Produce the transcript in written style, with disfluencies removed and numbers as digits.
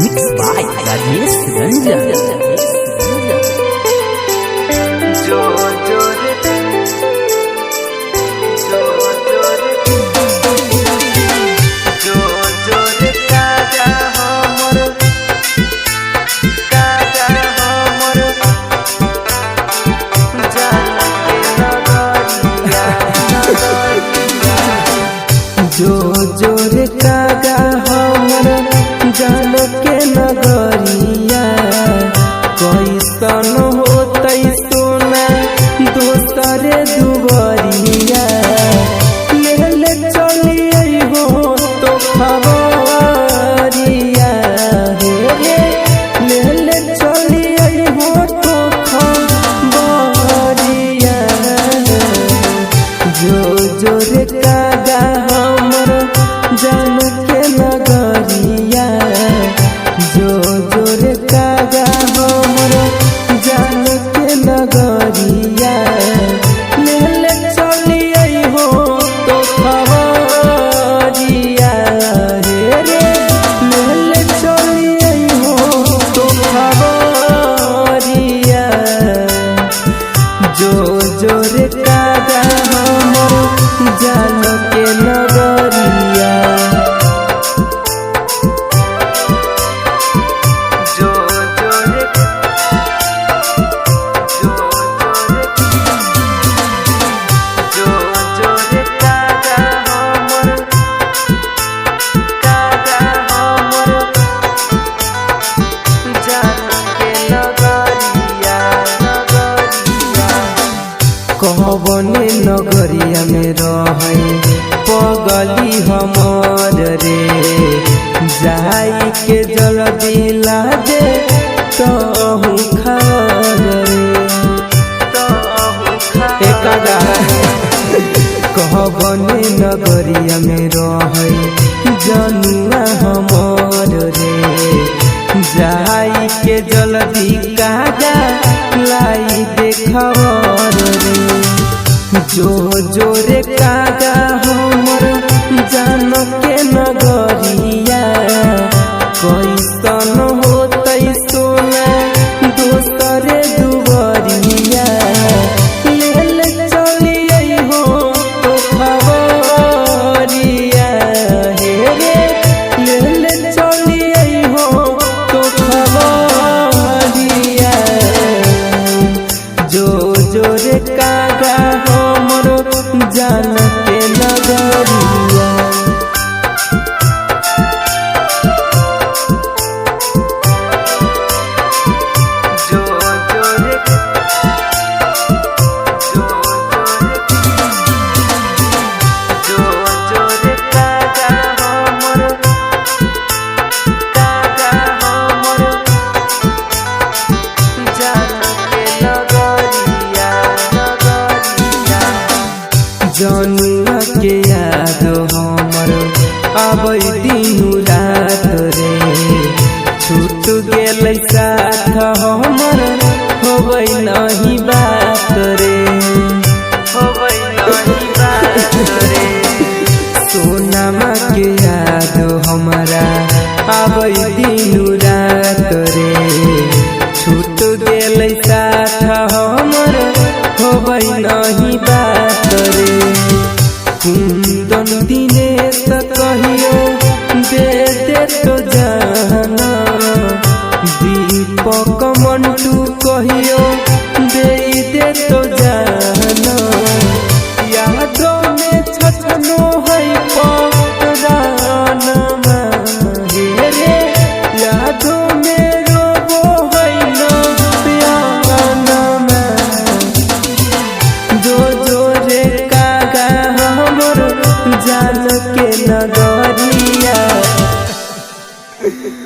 Mixed by Rajesh Ranjan. जो जोर कागा हमर जान के नगरिया कैसन होतै सोना दोसरे दुबरिया ले ले चलिए हो तो खबरिया हे ले ले चलिए हो तो खबरिया जो जोर कागा जान के नगरिया जो जोर कागा हमर जान के नगरिया ले ले चलिए हो तो खबरिया रे ले ले चलिए हो तो खबरिया जो जोर कागा हमर जान के नगरिया कहबने नगरिया में रहे पगली हमर रे जाई के जल्दी लागे कहूँ खबर रे कहबने नगरिया में रहे जनुआ हमर रे जाई के जल्दी कागा लाई देखबर रे जो जोरे कागा हमर जान के नगरिया कैसन होतै सोना दोसरे दुबरिया ले ले चलिए हो तो खबरिया हे रे ले ले चलिए हो तो खबरिया जो जोरे कागा जान के नगरिया जनुआ के याद हमर आबै दिनु रात रे छूट गेलै साथ हमर होबै नहीं बात रे होबै नहीं बात रे सोनामा के याद हमरा आबै दिनु रात रे छूट गेलै साथ हमर होबै नहीं बात रे कुंदन दिनेश कहियो दे दे तो जाना दीपक मंटू कहियो दे दे तो जाना यादों में छछनो है परानमा हे रे यादों में रोबो है न प्यानमा जो जोरे कागा हमर जान के नगरिया।